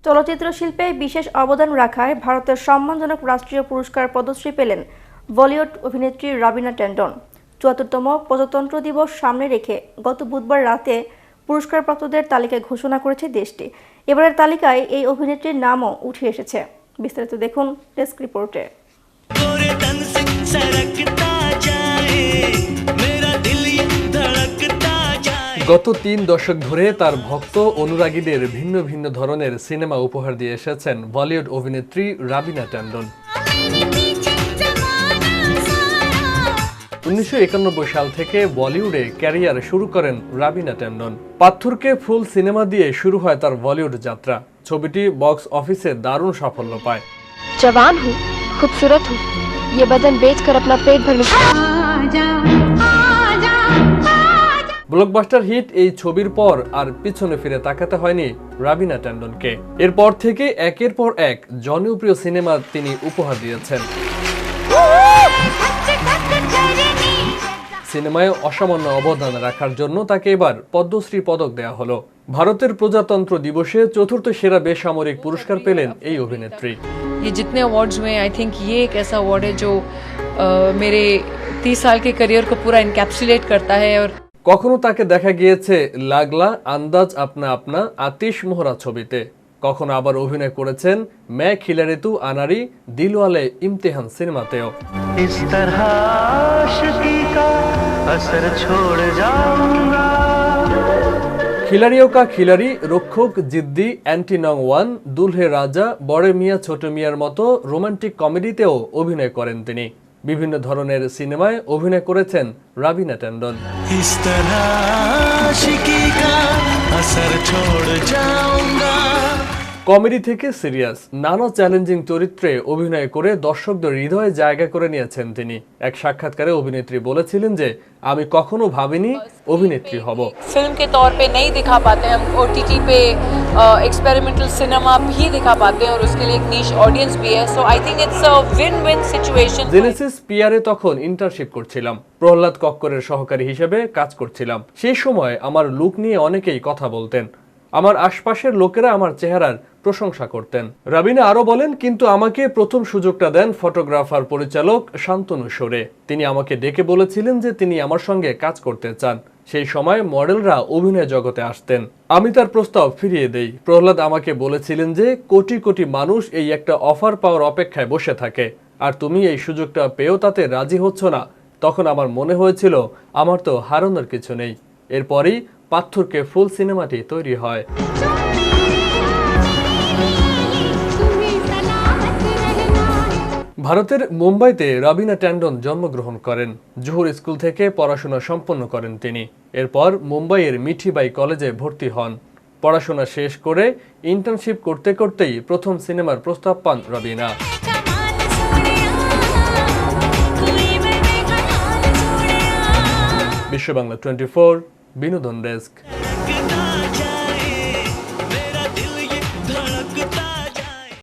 চলচ্চিত্র শিল্পে বিশেষ অবদান রাখায় ভারতের সম্মানজনক রাষ্ট্রীয় পুরস্কার পদ্মশ্রী পেলেন বলিউড অভিনেত্রী রবিনা ট্যান্ডন। ৭৪তম প্রজাতন্ত্র দিবস সামনে রেখে গত বুধবার রাতে পুরস্কারপ্রাপ্তদের তালিকা ঘোষণা করেছে দেশটি। এবারের তালিকায় এই অভিনেত্রীর নামও উঠে এসেছে। বিস্তারিত দেখুন ডেস্ক রিপোর্টে। গত ৩ দশক ধরে তার ভক্ত অনুরাগীদের ভিন্ন ভিন্ন ধরনের সিনেমা উপহার দিয়ে এসেছেন বলিউড অভিনেত্রী রবিনা ট্যান্ডন। ১৯৯১ সাল থেকে বলিউডে ক্যারিয়ার শুরু করেন রবিনা ট্যান্ডন। পাথরকে ফুল সিনেমা দিয়ে শুরু হয় তার বলিউড যাত্রা। ছবিটি বক্স অফিসে দারুণ সাফল্য পায়। जवान हूँ, खूबसूरत हूँ, ये बदन बेचकर अपना पेट भर ব্লকবাস্টার হিট এই ছবির পর আর পিছনে ফিরে তাকাতে হয়নি রবিনা ট্যান্ডনকে। এরপর থেকে একের পর এক জনপ্রিয় সিনেমা তিনি উপহার দিয়েছেন। সিনেমায় অসামান্য অবদান রাখার জন্য তাকে এবার পদ্মশ্রী পদক দেয়া হলো। ভারতের প্রজাতন্ত্র দিবসে চতুর্থ সেরা বেসামরিক পুরস্কার পেলেন এই অভিনেত্রী। ये जितने अवार्ड्स हुए आई थिंक ये एक ऐसा अवार्ड है जो मेरे 30 साल के करियर को पूरा इनकैप्सुलेट करता है। और কখনো তাকে দেখা গিয়েছে লাগলা, আন্দাজ আপনা আপনা, আতিশ মোহরা ছবিতে। কখনো আবার অভিনয় করেছেন मैं खिलाड़ी तू अनारी, दिलवाले इम्तिहान सिनेमातेও। इस तरह आशिकी का असर छोड़ जाऊंगा। খিলাড়িও কা খিলাড়ি, রক্ষক, জিদ্দি, অ্যান্টি নং ওয়ান, দুলহে রাজা, বড় মিয়া ছোট মিয়ার মতো রোমান্টিক কমেডিতেও অভিনয় করেন তিনি। বিভিন্ন ধরনের সিনেমায় অভিনয় করেছেন রবিনা ট্যান্ডন। इस तरह आशिकी का असर छोड़ जाऊंगा। কমেডি থেকে সিরিয়াস নানা চ্যালেঞ্জিং চরিত্রে অভিনয় করে দর্শকদের হৃদয়ে জায়গা করে নিয়েছেন তিনি। এক সাক্ষাৎকারে অভিনেত্রী বলেছিলেন যে আমি কখনো ভাবিনি অভিনেত্রী হব। फिल्म के तौर पे नहीं दिखा पाते हम, ओटीटी पे एक्सपेरिमेंटल सिनेमा भी दिखा पाते हैं और उसके लिए एक नीश ऑडियंस भी है। So I think it's a win win situation. Genesis পিআরে তখন ইন্টার্নশিপ করছিলাম। প্রহ্লাদ কক্করের সহকারী হিসেবে কাজ করছিলাম। সেই সময় আমার লুক নিয়ে অনেকেই কথা বলতেন। আমার আশপাশের লোকেরা আমার চেহারার প্রশংসা করতেন। রবিনা আরো বলেন, কিন্তু আমাকে প্রথম সুযোগটা দেন ফটোগ্রাফার পরিচালক শান্তনু সোরে। তিনি আমাকে ডেকে বলেছিলেন যে তিনি আমার সঙ্গে কাজ করতে চান। সেই সময় মডেলরা অভিনয় জগতে আসতেন। আমি তার প্রস্তাব ফিরিয়ে দেই। প্রহ্লাদ আমাকে বলেছিলেন যে কোটি কোটি মানুষ এই একটা অফার পাওয়ার অপেক্ষায় বসে থাকে, আর তুমি এই সুযোগটা পেয়েও তাতে রাজি হচ্ছ না। তখন আমার মনে হয়েছিল আমার তো হারানোর কিছু নেই। এরপরই পাথরকে ফুল সিনেমাটি তৈরি হয়। ভারতের মুম্বাইতে রবিনা ট্যান্ডন জন্মগ্রহণ করেন। জোহর স্কুল থেকে পড়াশোনা সম্পন্ন করেন তিনি। এরপর মুম্বাইয়ের মিঠিবাই কলেজে ভর্তি হন। পড়াশোনা শেষ করে ইন্টার্নশিপ করতে করতেই প্রথম সিনেমার প্রস্তাব পান রবিনা। বিশ্ব বাংলা 24 বিনোদন ডেস্ক।